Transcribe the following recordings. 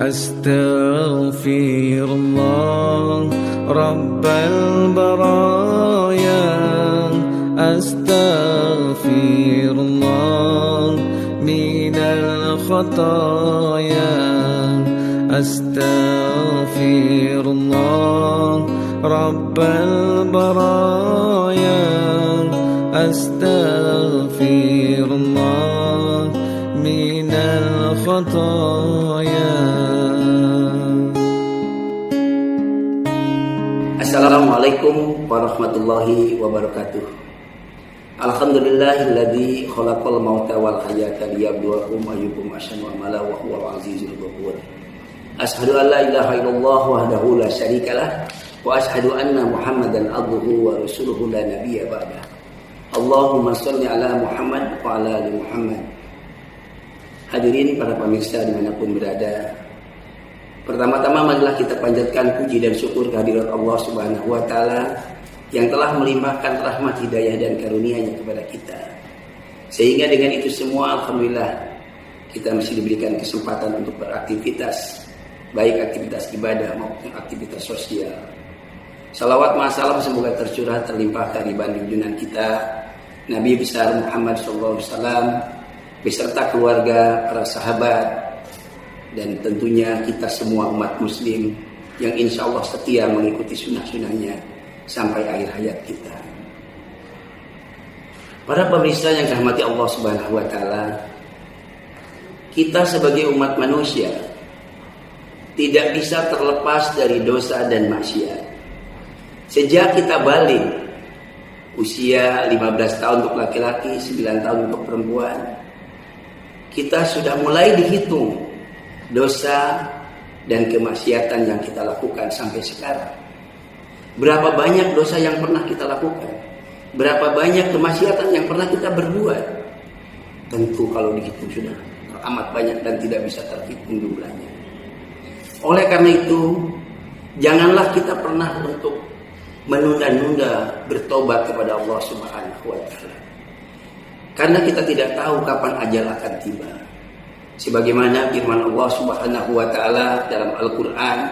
أستغفر الله رب البرايا أستغفر الله من الخطايا أستغفر الله رب البرايا أستغفر الله من الخطايا. Assalamualaikum warahmatullahi wabarakatuh. Alhamdulillahilladzi khalaqal mauta wal hayata liyabluwakum ayyukum ahsanu amala wa huwal azizul ghafur. Asyhadu an la ilaha illallah wahdahu la syarikalah wa asyhadu anna Muhammadan abduhu wa rasuluhu la nabiyya ba'dah. Allahumma shalli ala Muhammad wa ala ali Muhammad. Hadirin para pemirsa dimanapun berada, pertama-tama marilah kita panjatkan puji dan syukur kehadirat Allah Subhanahu wa Ta'ala yang telah melimpahkan rahmat, hidayah dan karunia-Nya kepada kita. Sehingga dengan itu semua alhamdulillah kita masih diberikan kesempatan untuk beraktivitas, baik aktivitas ibadah maupun aktivitas sosial. Salawat ma'asalam semoga tercurah terlimpah kehadiran junjungan kita Nabi besar Muhammad SAW beserta keluarga, para sahabat, dan tentunya kita semua umat muslim yang insya Allah setia mengikuti sunnah-sunnahnya sampai akhir hayat kita. Para pemirsa yang dirahmati Allah Subhanahu wa Ta'ala, kita sebagai umat manusia tidak bisa terlepas dari dosa dan maksiat. Sejak kita balik, usia 15 tahun untuk laki-laki, 9 tahun untuk perempuan, kita sudah mulai dihitung dosa dan kemaksiatan yang kita lakukan sampai sekarang. Berapa banyak dosa yang pernah kita lakukan? Berapa banyak kemaksiatan yang pernah kita berbuat? Tentu kalau dihitung sudah amat banyak dan tidak bisa terhitung jumlahnya. Oleh karena itu, janganlah kita pernah untuk menunda-nunda bertobat kepada Allah Subhanahu wa Ta'ala. Karena kita tidak tahu kapan ajal akan tiba. Sebagaimana firman Allah Subhanahu wa Ta'ala dalam Al-Qur'an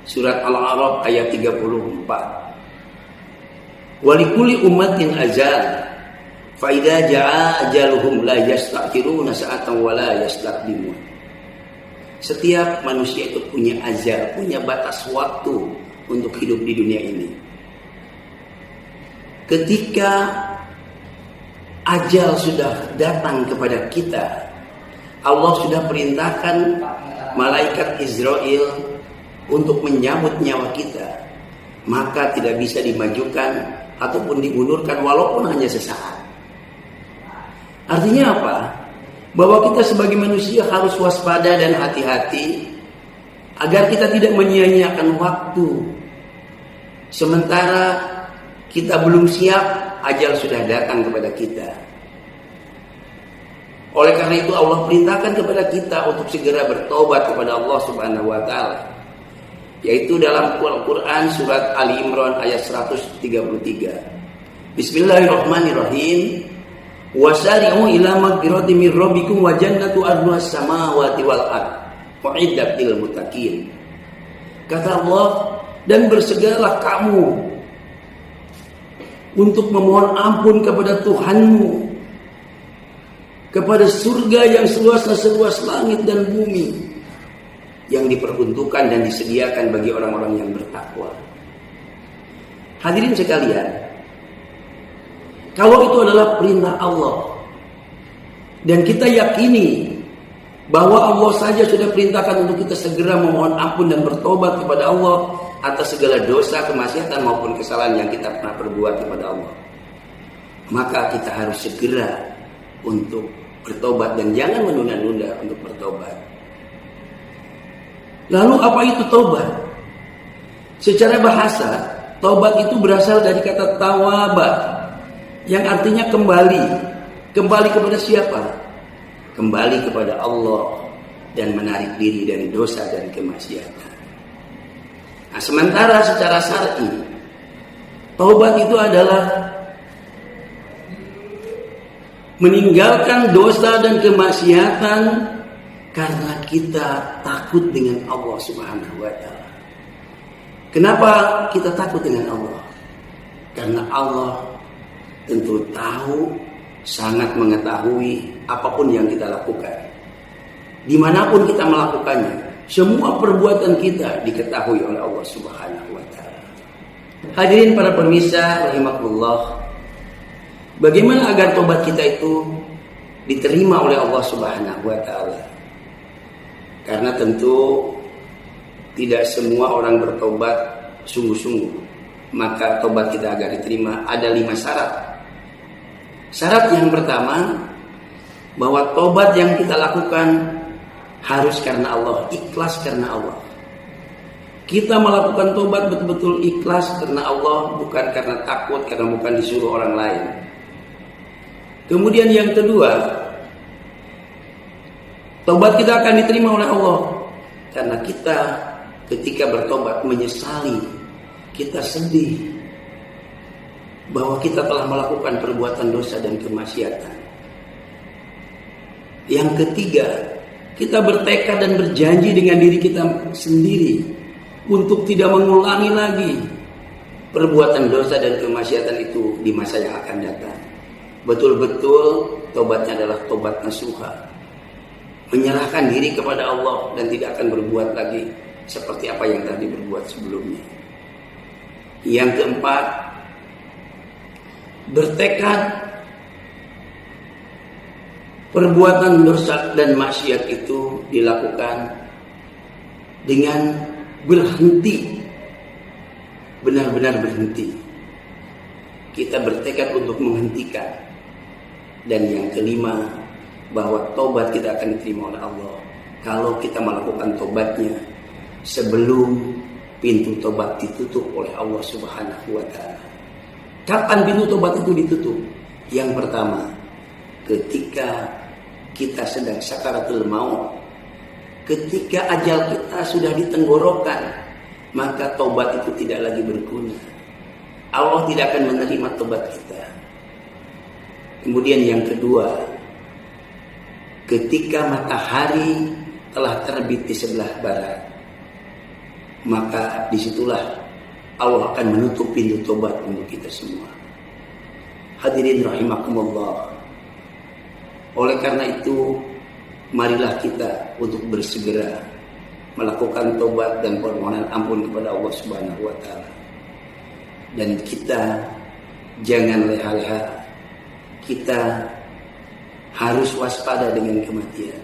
surat Al-A'raf ayat 34. Walikulli ummatin ajal fa idza jaa ajaluhum la yastakhiruna sa'atan wa la yastaqdimun. Setiap manusia itu punya ajal, punya batas waktu untuk hidup di dunia ini. Ketika ajal sudah datang kepada kita, Allah sudah perintahkan malaikat Israel untuk menyambut nyawa kita, maka tidak bisa dimajukan ataupun dimundurkan walaupun hanya sesaat. Artinya apa? Bahwa kita sebagai manusia harus waspada dan hati-hati agar kita tidak menyia-nyiakan waktu. Sementara kita belum siap, ajal sudah datang kepada kita. Oleh karena itu Allah perintahkan kepada kita untuk segera bertobat kepada Allah Subhanahu wa Ta'ala, yaitu dalam Al-Quran surat Ali Imran ayat 133. Bismillahirrahmanirrahim. Wasari'u ila magfirati min rabbikum wa jannatu arduhas samawati wal ardh u'iddat lil muttaqin. Kata Allah, dan bersegeralah kamu untuk memohon ampun kepada Tuhanmu, kepada surga yang seluas langit dan bumi, yang diperuntukkan dan disediakan bagi orang-orang yang bertakwa. Hadirin sekalian, kalau itu adalah perintah Allah dan kita yakini bahwa Allah saja sudah perintahkan untuk kita segera memohon ampun dan bertobat kepada Allah atas segala dosa, kemaksiatan maupun kesalahan yang kita pernah perbuat kepada Allah, maka kita harus segera untuk bertobat dan jangan menunda-nunda untuk bertobat. Lalu apa itu tobat? Secara bahasa, tobat itu berasal dari kata tawaba, yang artinya kembali. Kembali kepada siapa? Kembali kepada Allah dan menarik diri dari dosa dan kemaksiatan. Nah, sementara secara syar'i, taubat itu adalah meninggalkan dosa dan kemaksiatan karena kita takut dengan Allah Subhanahu wa Ta'ala. Kenapa kita takut dengan Allah? Karena Allah tentu tahu, sangat mengetahui apapun yang kita lakukan. Dimanapun kita melakukannya, semua perbuatan kita diketahui oleh Allah Subhanahu wa Ta'ala. Hadirin para pemirsa rahimakumullah, bagaimana agar tobat kita itu diterima oleh Allah Subhanahu wa Ta'ala? Karena tentu tidak semua orang bertobat sungguh-sungguh. Maka tobat kita agar diterima ada 5 syarat. Syarat yang pertama, bahwa tobat yang kita lakukan harus karena Allah, ikhlas karena Allah. Kita melakukan tobat betul-betul ikhlas karena Allah, bukan karena takut, karena bukan disuruh orang lain. Kemudian yang kedua, tobat kita akan diterima oleh Allah karena kita ketika bertobat menyesali, kita sedih bahwa kita telah melakukan perbuatan dosa dan kemaksiatan. Yang ketiga, kita bertekad dan berjanji dengan diri kita sendiri untuk tidak mengulangi lagi perbuatan dosa dan kemaksiatan itu di masa yang akan datang. Betul-betul tobatnya adalah tobat nasuha, menyerahkan diri kepada Allah dan tidak akan berbuat lagi seperti apa yang tadi berbuat sebelumnya. Yang keempat, bertekad perbuatan dosa dan maksiat itu dilakukan dengan berhenti, benar-benar berhenti. Kita bertekad untuk menghentikan. Dan yang kelima, bahwa tobat kita akan diterima oleh Allah kalau kita melakukan tobatnya sebelum pintu tobat ditutup oleh Allah Subhanahu wa Ta'ala. Kapan pintu tobat itu ditutup? Yang pertama, ketika kita sedang sakaratul maut, ketika ajal kita sudah di tenggorokan, maka tobat itu tidak lagi berguna. Allah tidak akan menerima tobat kita. Kemudian yang kedua, ketika matahari telah terbit di sebelah barat, maka disitulah Allah akan menutup pintu tobat untuk kita semua. Hadirin rahimakumullah. Oleh karena itu, marilah kita untuk bersegera melakukan tobat dan permohonan ampun kepada Allah Subhanahu wa Ta'ala. Dan kita jangan leha-leha. Kita harus waspada dengan kematian,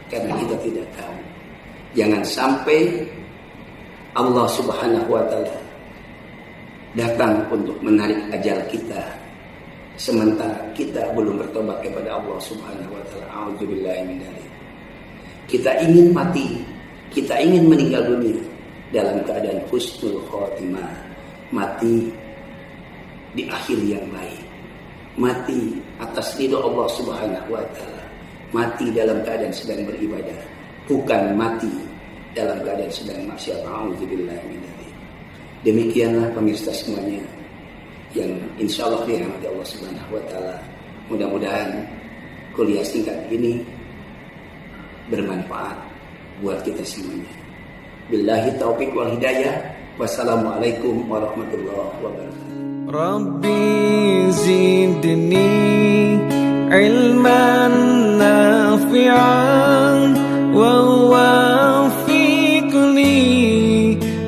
karena kita tidak tahu. Jangan sampai Allah Subhanahu wa Ta'ala datang untuk menarik ajal kita sementara kita belum bertobat kepada Allah Subhanahu wa Ta'ala. A'udzubillahi min dzalik. Kita ingin mati, kita ingin meninggal dunia dalam keadaan husnul khotimah, mati di akhir yang baik, mati atas ridho Allah Subhanahu wa Ta'ala, mati dalam keadaan sedang beribadah, bukan mati dalam keadaan sedang maksiat. A'udzubillahi min dzalik. Demikianlah pemirsa semuanya yang insyaallah dirahmati Allah Subhanahu wa Ta'ala. Mudah-mudahan kuliah singkat ini bermanfaat buat kita semuanya. Billahi taufiq wal hidayah. Wassalamualaikum warahmatullahi wabarakatuh. Rabbi zidni ilman nafi'an wa wafiqni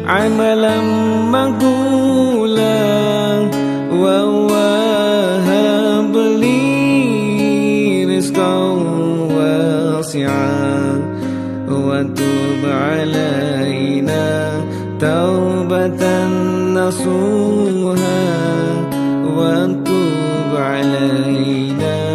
amalan maqbulan wa wahab li rizqan wasi'an wa tub alaina taubatan nasuha wa tub alaina